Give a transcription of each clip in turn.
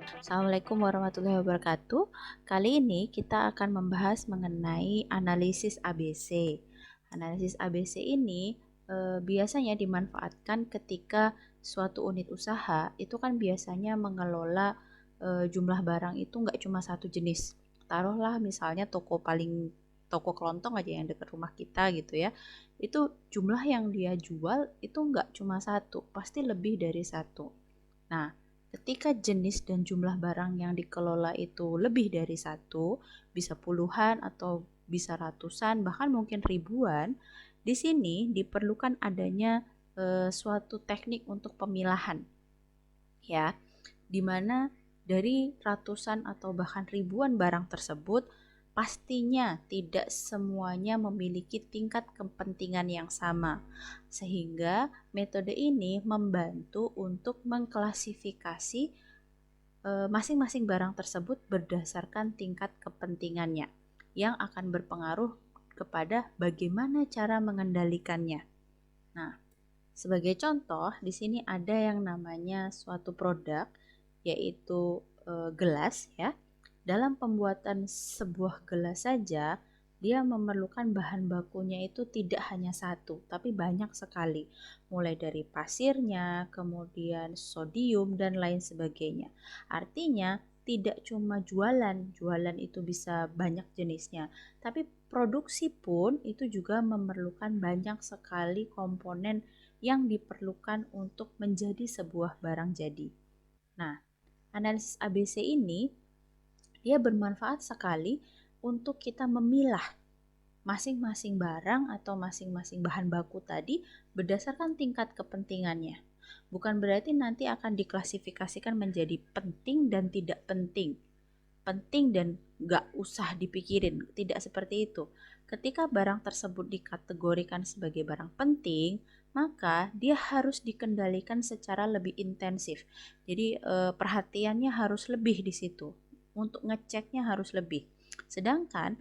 Assalamualaikum warahmatullahi wabarakatuh. Kali ini kita akan membahas mengenai analisis ABC. Analisis ABC ini biasanya dimanfaatkan ketika suatu unit usaha itu kan biasanya mengelola jumlah barang itu nggak cuma satu jenis. Taruhlah misalnya toko kelontong aja yang dekat rumah kita gitu ya. Itu jumlah yang dia jual itu nggak cuma satu, pasti lebih dari satu. Nah, ketika jenis dan jumlah barang yang dikelola itu lebih dari satu, bisa puluhan atau bisa ratusan, bahkan mungkin ribuan, di sini diperlukan adanya suatu teknik untuk pemilahan, ya, di mana dari ratusan atau bahkan ribuan barang tersebut pastinya tidak semuanya memiliki tingkat kepentingan yang sama, sehingga metode ini membantu untuk mengklasifikasi masing-masing barang tersebut berdasarkan tingkat kepentingannya yang akan berpengaruh kepada bagaimana cara mengendalikannya. Nah, sebagai contoh, di sini ada yang namanya suatu produk, yaitu gelas ya. Dalam pembuatan sebuah gelas saja, dia memerlukan bahan bakunya itu tidak hanya satu, tapi banyak sekali. Mulai dari pasirnya, kemudian sodium, dan lain sebagainya. Artinya, tidak cuma jualan itu bisa banyak jenisnya, tapi produksi pun itu juga memerlukan banyak sekali komponen yang diperlukan untuk menjadi sebuah barang jadi. Nah, analisis ABC ini dia bermanfaat sekali untuk kita memilah masing-masing barang atau masing-masing bahan baku tadi berdasarkan tingkat kepentingannya. Bukan berarti nanti akan diklasifikasikan menjadi penting dan tidak penting, penting dan gak usah dipikirin, tidak seperti itu. Ketika barang tersebut dikategorikan sebagai barang penting, maka dia harus dikendalikan secara lebih intensif. Jadi perhatiannya harus lebih di situ, untuk ngeceknya harus lebih. Sedangkan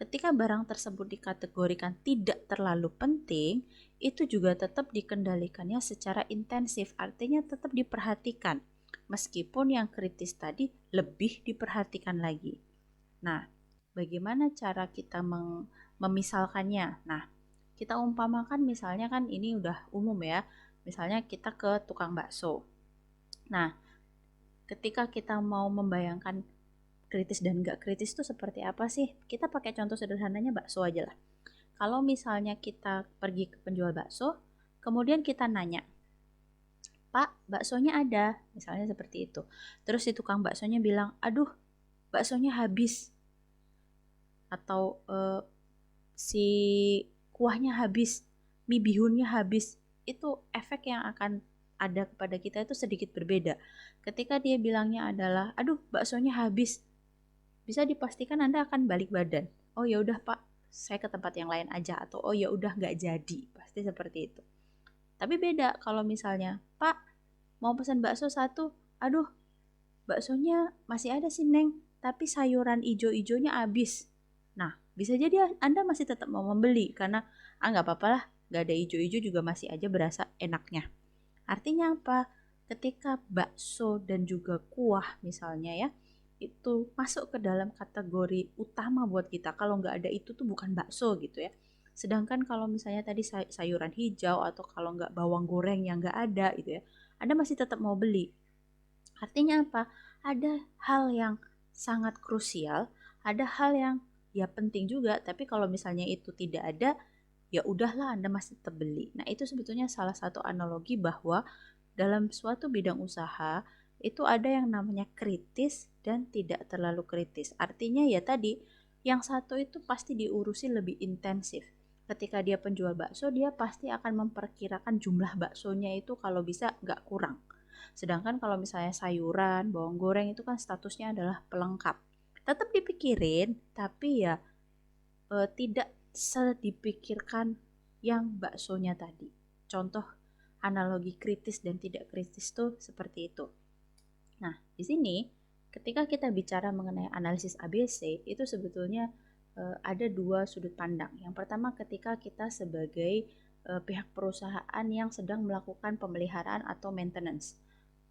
ketika barang tersebut dikategorikan tidak terlalu penting, itu juga tetap dikendalikannya secara intensif, artinya tetap diperhatikan. Meskipun yang kritis tadi lebih diperhatikan lagi. Nah, bagaimana cara kita memisalkannya? Nah, kita umpamakan misalnya kan ini udah umum ya. Misalnya kita ke tukang bakso. Nah, ketika kita mau membayangkan kritis dan nggak kritis itu seperti apa sih? Kita pakai contoh sederhananya bakso aja lah. Kalau misalnya kita pergi ke penjual bakso, kemudian kita nanya, Pak, baksonya ada, misalnya seperti itu. Terus si tukang baksonya bilang, aduh, baksonya habis, atau si kuahnya habis, mie bihunnya habis. Itu efek yang akan ada kepada kita itu sedikit berbeda. Ketika dia bilangnya adalah, aduh, baksonya habis, bisa dipastikan Anda akan balik badan. Oh ya udah Pak, saya ke tempat yang lain aja, atau oh ya udah nggak jadi, pasti seperti itu. Tapi beda kalau misalnya, Pak, mau pesan bakso satu, aduh, baksonya masih ada sih Neng, tapi sayuran ijo-ijonya habis. Nah, bisa jadi Anda masih tetap mau membeli karena nggak apa-apa lah, nggak ada ijo-ijo juga masih aja berasa enaknya. Artinya apa? Ketika bakso dan juga kuah misalnya ya, itu masuk ke dalam kategori utama buat kita. Kalau nggak ada itu tuh bukan bakso gitu ya. Sedangkan kalau misalnya tadi sayuran hijau atau kalau nggak bawang goreng yang nggak ada gitu ya, Anda masih tetap mau beli. Artinya apa? Ada hal yang sangat krusial, ada hal yang ya penting juga, tapi kalau misalnya itu tidak ada, ya udahlah Anda masih tetap beli. Nah, itu sebetulnya salah satu analogi bahwa dalam suatu bidang usaha itu ada yang namanya kritis dan tidak terlalu kritis. Artinya ya tadi, yang satu itu pasti diurusi lebih intensif. Ketika dia penjual bakso, dia pasti akan memperkirakan jumlah baksonya itu kalau bisa nggak kurang. Sedangkan kalau misalnya sayuran, bawang goreng itu kan statusnya adalah pelengkap. Tetap dipikirin, tapi ya tidak sedipikirkan yang baksonya tadi. Contoh analogi kritis dan tidak kritis tuh seperti itu. Nah, di sini ketika kita bicara mengenai analisis ABC, itu sebetulnya ada dua sudut pandang. Yang pertama ketika kita sebagai pihak perusahaan yang sedang melakukan pemeliharaan atau maintenance.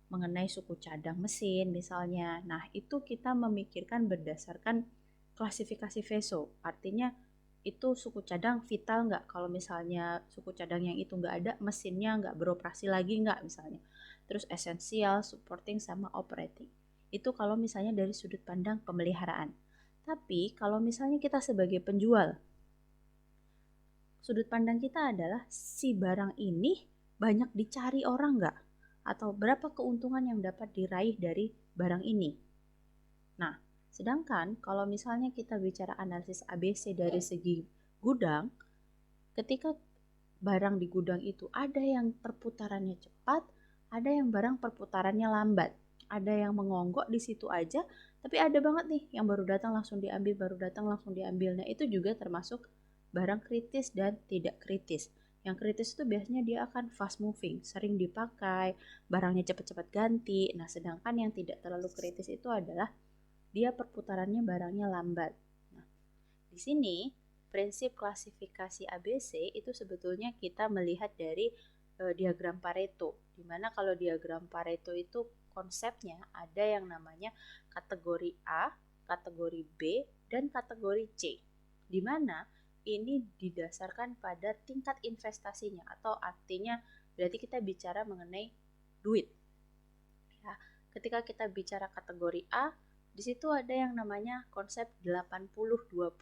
mengenai suku cadang mesin misalnya. Nah, itu kita memikirkan berdasarkan klasifikasi VESO. Artinya itu suku cadang vital nggak? Kalau misalnya suku cadang yang itu nggak ada, mesinnya nggak beroperasi lagi nggak misalnya. Terus esensial, supporting, sama operating. Itu kalau misalnya dari sudut pandang pemeliharaan. Tapi kalau misalnya kita sebagai penjual, sudut pandang kita adalah si barang ini banyak dicari orang nggak? Atau berapa keuntungan yang dapat diraih dari barang ini? Nah, sedangkan kalau misalnya kita bicara analisis ABC dari segi gudang, ketika barang di gudang itu ada yang perputarannya cepat, ada yang barang perputarannya lambat, ada yang mengonggok di situ aja, tapi ada banget nih yang baru datang langsung diambil, baru datang langsung diambil. Nah, itu juga termasuk barang kritis dan tidak kritis. Yang kritis itu biasanya dia akan fast moving, sering dipakai, barangnya cepat-cepat ganti. Nah, sedangkan yang tidak terlalu kritis itu adalah dia perputarannya barangnya lambat. Nah, di sini prinsip klasifikasi ABC itu sebetulnya kita melihat dari diagram Pareto, di mana kalau diagram Pareto itu konsepnya ada yang namanya kategori A, kategori B, dan kategori C, di mana ini didasarkan pada tingkat investasinya, atau artinya berarti kita bicara mengenai duit. Ya, ketika kita bicara kategori A, di situ ada yang namanya konsep 80-20.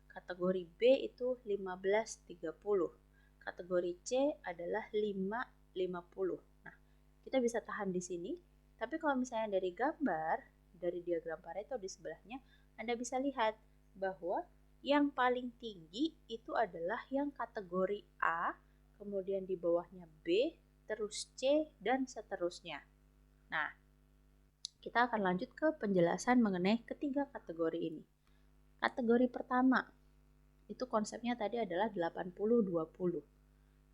Kategori B itu 15-30. Kategori C adalah 5-50. Nah, kita bisa tahan di sini. Tapi kalau misalnya dari gambar, dari diagram Pareto di sebelahnya, Anda bisa lihat bahwa yang paling tinggi itu adalah yang kategori A, kemudian di bawahnya B, terus C, dan seterusnya. Nah, kita akan lanjut ke penjelasan mengenai ketiga kategori ini. Kategori pertama, itu konsepnya tadi adalah 80-20.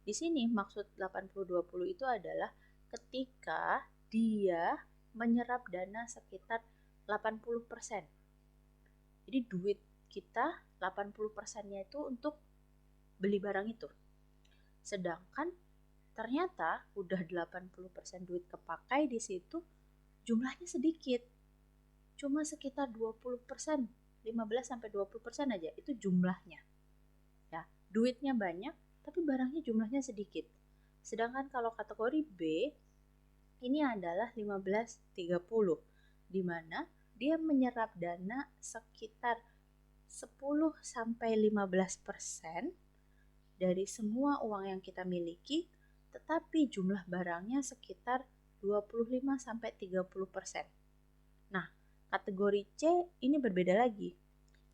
Di sini maksud 80-20 itu adalah ketika dia menyerap dana sekitar 80%. Jadi duit kita 80%-nya itu untuk beli barang itu. Sedangkan ternyata udah 80% duit kepakai di situ, jumlahnya sedikit. Cuma sekitar 20%, 15-20% aja itu jumlahnya. Ya, duitnya banyak tapi barangnya jumlahnya sedikit. Sedangkan kalau kategori B ini adalah 15-30, di mana dia menyerap dana sekitar 10-15% dari semua uang yang kita miliki, tetapi jumlah barangnya sekitar 25-30%. Nah, kategori C ini berbeda lagi.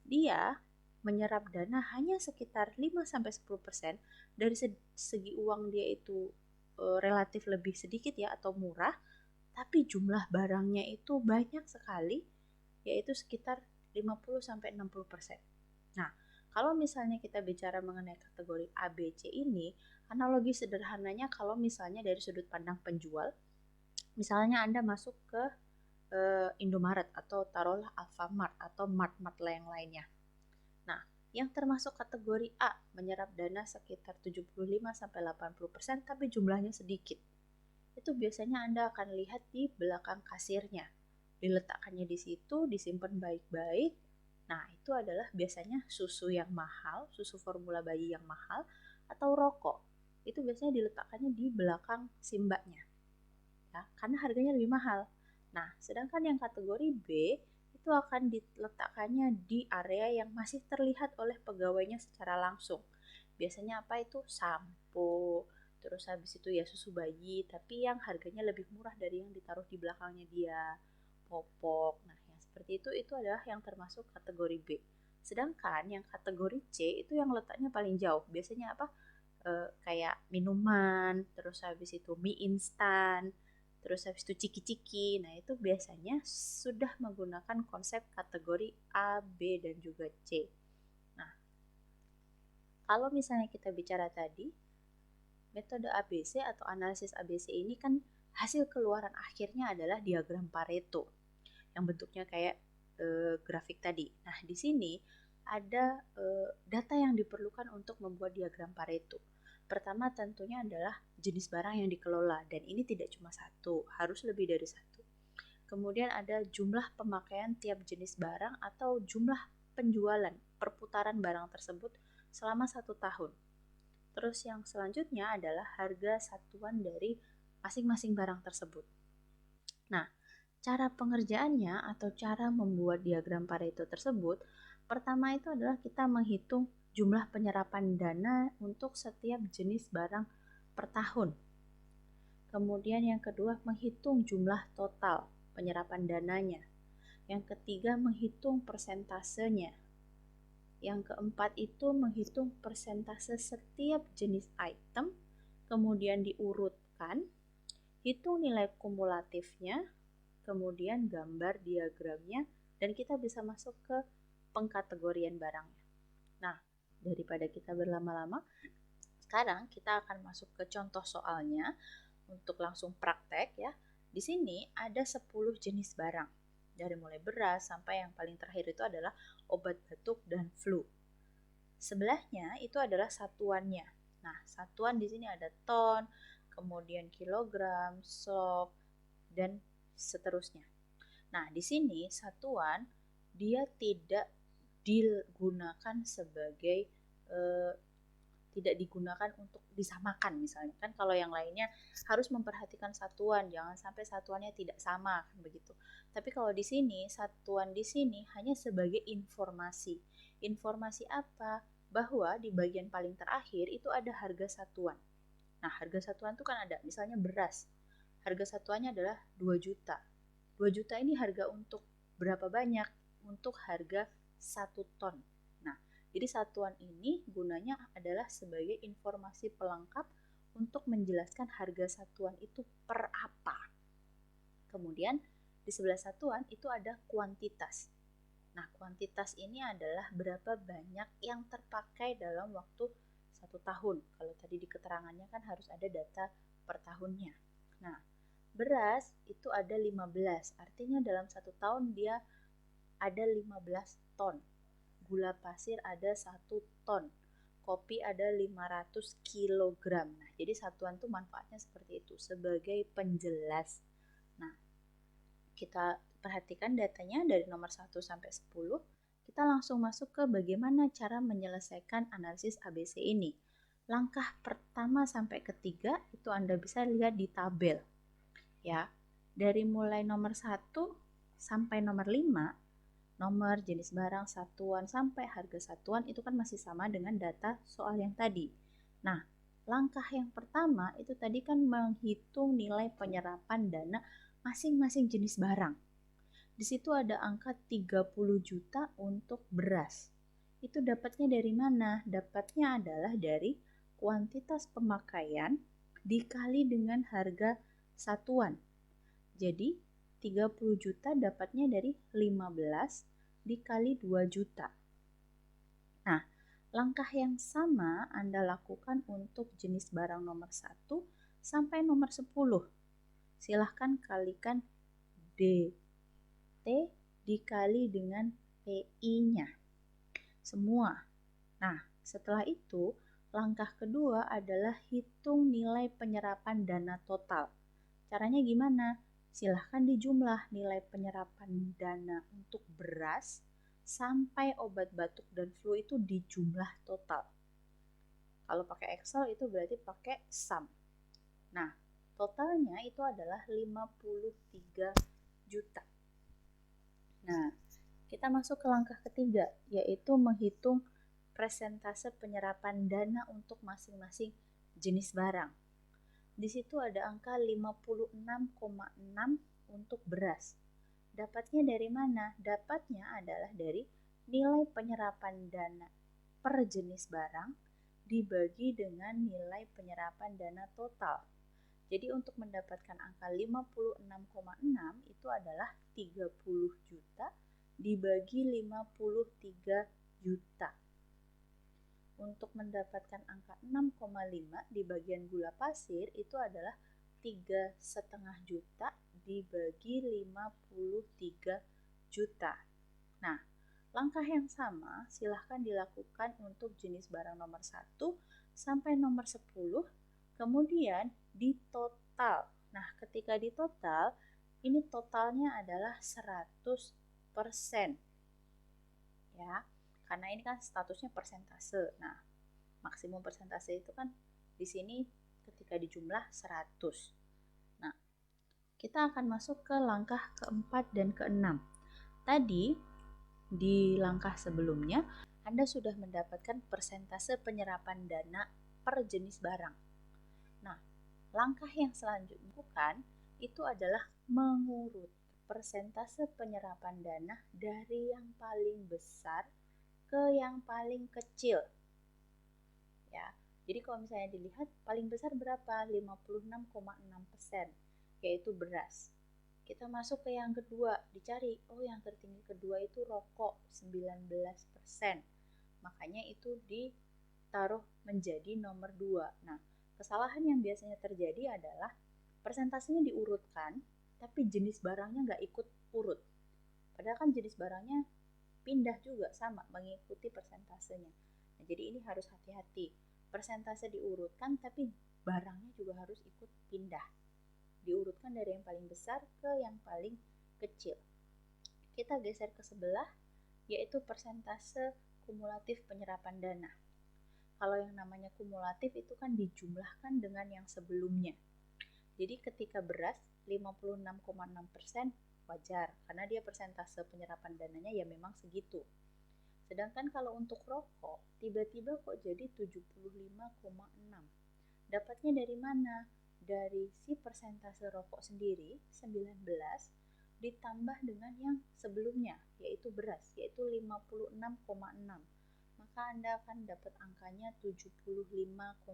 Dia menyerap dana hanya sekitar 5-10% dari segi uang dia itu relatif lebih sedikit ya, atau murah, tapi jumlah barangnya itu banyak sekali, yaitu sekitar 50-60%. Nah, kalau misalnya kita bicara mengenai kategori A, B, C ini, analogi sederhananya kalau misalnya dari sudut pandang penjual, misalnya Anda masuk ke Indomaret atau taruhlah Alfamart atau Mart-Mart yang lainnya. Nah, yang termasuk kategori A menyerap dana sekitar 75-80% tapi jumlahnya sedikit. Itu biasanya Anda akan lihat di belakang kasirnya. Diletakkannya di situ, disimpan baik-baik. Nah, itu adalah biasanya susu yang mahal, susu formula bayi yang mahal, atau rokok. Itu biasanya diletakkannya di belakang simbaknya. Ya, karena harganya lebih mahal. Nah, sedangkan yang kategori B itu akan diletakkannya di area yang masih terlihat oleh pegawainya secara langsung. Biasanya apa itu? Sampo, terus habis itu ya susu bayi, tapi yang harganya lebih murah dari yang ditaruh di belakangnya dia, popok. Nah, yang seperti itu adalah yang termasuk kategori B. Sedangkan yang kategori C itu yang letaknya paling jauh. Biasanya apa? Kayak minuman, terus habis itu mie instan, terus habis itu ciki-ciki. Nah, itu biasanya sudah menggunakan konsep kategori A, B, dan juga C. Nah, kalau misalnya kita bicara tadi, metode ABC atau analisis ABC ini kan hasil keluaran akhirnya adalah diagram Pareto yang bentuknya kayak grafik tadi. Nah, di sini ada data yang diperlukan untuk membuat diagram Pareto. Pertama tentunya adalah jenis barang yang dikelola, dan ini tidak cuma satu, harus lebih dari satu. Kemudian ada jumlah pemakaian tiap jenis barang atau jumlah penjualan perputaran barang tersebut selama 1 tahun. Terus yang selanjutnya adalah harga satuan dari masing-masing barang tersebut. Nah, cara pengerjaannya atau cara membuat diagram Pareto tersebut, pertama itu adalah kita menghitung jumlah penyerapan dana untuk setiap jenis barang per tahun. Kemudian yang kedua, menghitung jumlah total penyerapan dananya. Yang ketiga, menghitung persentasenya. Yang keempat itu menghitung persentase setiap jenis item, kemudian diurutkan, hitung nilai kumulatifnya, kemudian gambar diagramnya, dan kita bisa masuk ke pengkategorian barangnya. Nah, daripada kita berlama-lama, sekarang kita akan masuk ke contoh soalnya untuk langsung praktek ya. Di sini ada 10 jenis barang. Dari mulai beras sampai yang paling terakhir itu adalah obat batuk dan flu. Sebelahnya itu adalah satuannya. Nah, satuan di sini ada ton, kemudian kilogram, sop, dan seterusnya. Nah, di sini satuan dia tidak digunakan sebagai tidak digunakan untuk disamakan misalnya. Kan kalau yang lainnya harus memperhatikan satuan, jangan sampai satuannya tidak sama kan begitu. Tapi kalau di sini satuan di sini hanya sebagai informasi. Informasi apa? Bahwa di bagian paling terakhir itu ada harga satuan. Nah, harga satuan itu kan ada misalnya beras. Harga satuannya adalah 2 juta. 2 juta ini harga untuk berapa banyak? Untuk harga 1 ton. Nah, jadi satuan ini gunanya adalah sebagai informasi pelengkap untuk menjelaskan harga satuan itu per apa. Kemudian di sebelah satuan itu ada kuantitas. Nah, kuantitas ini adalah berapa banyak yang terpakai dalam waktu 1 tahun. Kalau tadi di keterangannya kan harus ada data per tahunnya. Nah, beras itu ada 15, artinya dalam 1 tahun dia ada 15 ton. Gula pasir ada 1 ton. Kopi ada 500 kilogram. Nah, jadi satuan tuh manfaatnya seperti itu sebagai penjelas. Nah, kita perhatikan datanya dari nomor 1 sampai 10. Kita langsung masuk ke bagaimana cara menyelesaikan analisis ABC ini. Langkah pertama sampai ketiga itu Anda bisa lihat di tabel. Ya, dari mulai nomor 1 sampai nomor 5, nomor, jenis barang, satuan, sampai harga satuan itu kan masih sama dengan data soal yang tadi. Nah, langkah yang pertama itu tadi kan menghitung nilai penyerapan dana masing-masing jenis barang. Di situ ada angka 30 juta untuk beras. Itu dapatnya dari mana? Dapatnya adalah dari kuantitas pemakaian dikali dengan harga satuan. Jadi 30 juta dapatnya dari 15 dikali 2 juta. Nah, langkah yang sama Anda lakukan untuk jenis barang nomor 1 sampai nomor 10. Silahkan kalikan DT dikali dengan PI-nya. Semua. Nah, setelah itu, langkah kedua adalah hitung nilai penyerapan dana total. Caranya gimana? Silahkan dijumlah nilai penyerapan dana untuk beras sampai obat batuk dan flu itu dijumlah total. Kalau pakai Excel itu berarti pakai sum. Nah, totalnya itu adalah 53 juta. Nah, kita masuk ke langkah ketiga, yaitu menghitung persentase penyerapan dana untuk masing-masing jenis barang. Di situ ada angka 56,6 untuk beras. Dapatnya dari mana? Dapatnya adalah dari nilai penyerapan dana per jenis barang dibagi dengan nilai penyerapan dana total. Jadi untuk mendapatkan angka 56,6 itu adalah 30 juta dibagi 53 juta. Untuk mendapatkan angka 6,5 di bagian gula pasir itu adalah 3,5 juta dibagi 53 juta. Nah, langkah yang sama silahkan dilakukan untuk jenis barang nomor 1 sampai nomor 10, kemudian ditotal. Nah, ketika ditotal, ini totalnya adalah 100%. Ya, karena ini kan statusnya persentase. Nah, maksimum persentase itu kan di sini ketika dijumlah 100. Nah, kita akan masuk ke langkah keempat dan keenam. Tadi di langkah sebelumnya Anda sudah mendapatkan persentase penyerapan dana per jenis barang. Nah, langkah yang selanjutnya bukan itu adalah mengurut persentase penyerapan dana dari yang paling besar ke yang paling kecil. Ya. Jadi kalau misalnya dilihat paling besar berapa? 56,6%, yaitu beras. Kita masuk ke yang kedua, dicari, oh yang tertinggi kedua itu rokok 19%. Makanya itu ditaruh menjadi nomor 2. Nah, kesalahan yang biasanya terjadi adalah persentasenya diurutkan, tapi jenis barangnya nggak ikut urut. Padahal kan jenis barangnya pindah juga sama mengikuti persentasenya. Nah, jadi ini harus hati-hati. Persentase diurutkan tapi barangnya juga harus ikut pindah. Diurutkan dari yang paling besar ke yang paling kecil. Kita geser ke sebelah, yaitu persentase kumulatif penyerapan dana. Kalau yang namanya kumulatif itu kan dijumlahkan dengan yang sebelumnya. Jadi ketika beras 56,6% wajar, karena dia persentase penyerapan dananya ya memang segitu. Sedangkan kalau untuk rokok, tiba-tiba kok jadi 75,6. Dapatnya dari mana? Dari si persentase rokok sendiri 19 ditambah dengan yang sebelumnya yaitu beras yaitu 56,6. Maka Anda akan dapat angkanya 75,6.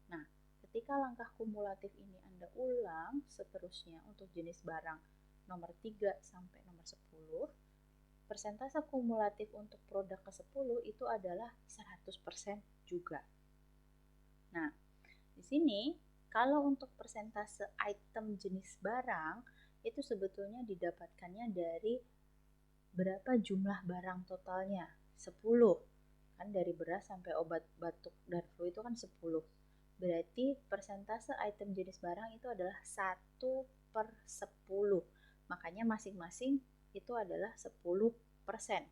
Nah, ketika langkah kumulatif ini Anda ulang seterusnya untuk jenis barang nomor 3 sampai nomor 10, persentase kumulatif untuk produk ke-10 itu adalah 100% juga. Nah, di sini kalau untuk persentase item jenis barang itu sebetulnya didapatkannya dari berapa jumlah barang totalnya? 10. Kan dari beras sampai obat batuk dan flu itu kan 10. Berarti persentase item jenis barang itu adalah 1/10. Makanya masing-masing itu adalah 10%.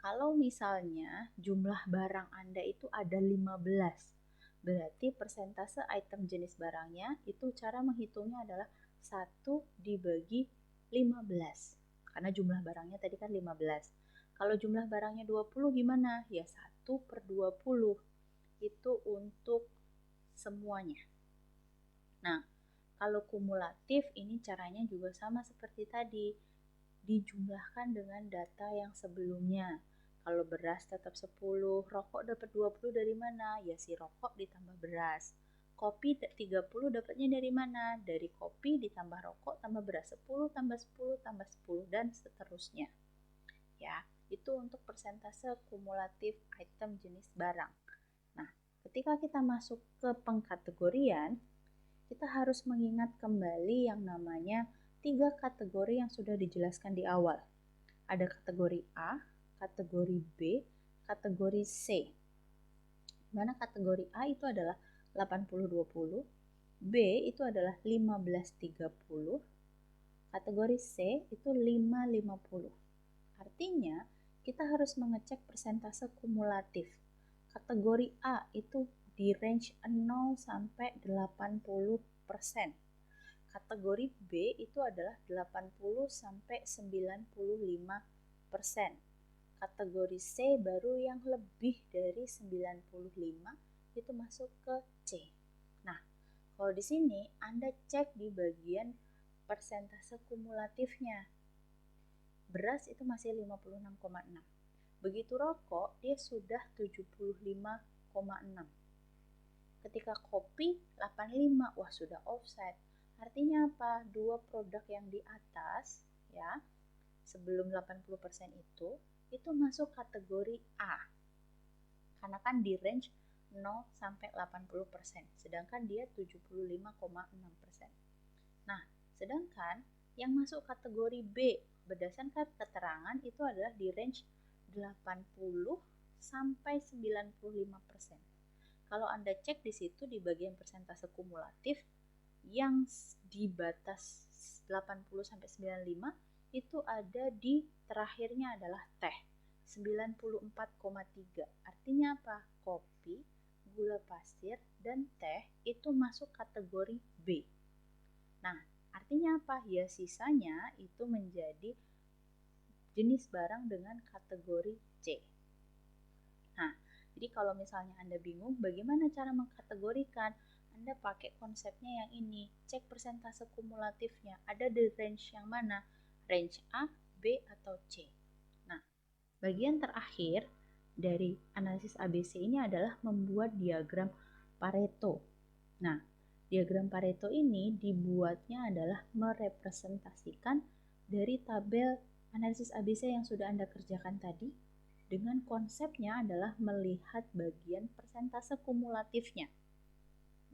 Kalau misalnya jumlah barang Anda itu ada 15, berarti persentase item jenis barangnya itu cara menghitungnya adalah 1 dibagi 15. Karena jumlah barangnya tadi kan 15. Kalau jumlah barangnya 20 gimana? Ya 1/20. Itu untuk semuanya. Nah, kalau kumulatif ini caranya juga sama seperti tadi. Dijumlahkan dengan data yang sebelumnya. Kalau beras tetap 10, rokok dapat 20 dari mana? Ya si rokok ditambah beras. Kopi 30 dapatnya dari mana? Dari kopi ditambah rokok tambah beras 10 tambah 10 tambah 10 dan seterusnya. Ya, itu untuk persentase kumulatif item jenis barang. Nah, ketika kita masuk ke pengkategorian, kita harus mengingat kembali yang namanya 3 kategori yang sudah dijelaskan di awal. Ada kategori A, kategori B, kategori C. Mana kategori A itu adalah 80-20, B itu adalah 15-30, kategori C itu 5-50. Artinya, kita harus mengecek persentase kumulatif. Kategori A itu di range 0 sampai 80%. Kategori B itu adalah 80 sampai 95%. Kategori C baru yang lebih dari 95 itu masuk ke C. Nah, kalau di sini Anda cek di bagian persentase kumulatifnya. Beras itu masih 56,6. Begitu rokok, dia sudah 75,6. Ketika kopi 85, wah sudah offset. Artinya apa? Dua produk yang di atas ya, sebelum 80% itu masuk kategori A. Karena kan di range 0 sampai 80%, sedangkan dia 75,6%. Nah, sedangkan yang masuk kategori B berdasarkan keterangan itu adalah di range 80 sampai 95%. Kalau Anda cek di situ di bagian persentase kumulatif yang di batas 80 sampai 95 itu ada di terakhirnya adalah teh 94,3. Artinya apa? Kopi, gula pasir, dan teh itu masuk kategori B. Nah, artinya apa? Ya sisanya itu menjadi jenis barang dengan kategori C. Nah, jadi kalau misalnya Anda bingung bagaimana cara mengkategorikan, Anda pakai konsepnya yang ini, cek persentase kumulatifnya, ada di range yang mana? Range A, B, atau C. Nah, bagian terakhir dari analisis ABC ini adalah membuat diagram Pareto. Nah, diagram Pareto ini dibuatnya adalah merepresentasikan dari tabel analisis ABC yang sudah Anda kerjakan tadi, dengan konsepnya adalah melihat bagian persentase kumulatifnya.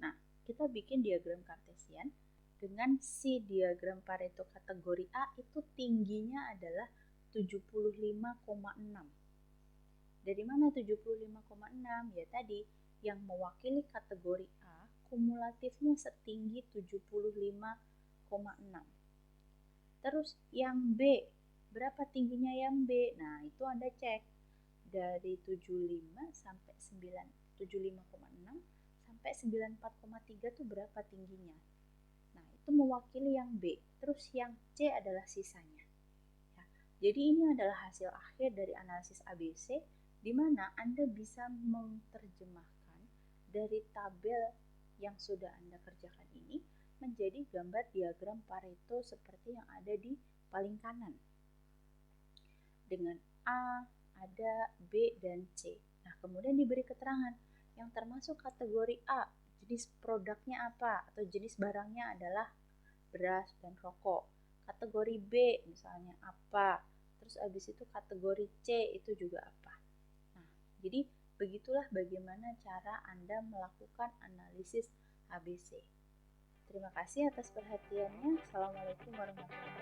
Nah, kita bikin diagram kartesian dengan si diagram Pareto kategori A itu tingginya adalah 75,6. Dari mana 75,6? Ya tadi, yang mewakili kategori A kumulatifnya setinggi 75,6. Terus yang B, berapa tingginya yang B? Nah, itu Anda cek dari 75 sampai 75,6 sampai 94,3 itu berapa tingginya. Nah, itu mewakili yang B. Terus yang C adalah sisanya. Ya, jadi ini adalah hasil akhir dari analisis ABC, di mana Anda bisa menerjemahkan dari tabel yang sudah Anda kerjakan ini menjadi gambar diagram Pareto seperti yang ada di paling kanan. Dengan A, ada B, dan C. Nah, kemudian diberi keterangan yang termasuk kategori A, jenis produknya apa atau jenis barangnya adalah beras dan rokok. Kategori B misalnya apa, terus habis itu kategori C itu juga apa. Nah, jadi begitulah bagaimana cara Anda melakukan analisis ABC. Terima kasih atas perhatiannya. Assalamualaikum warahmatullahi wabarakatuh.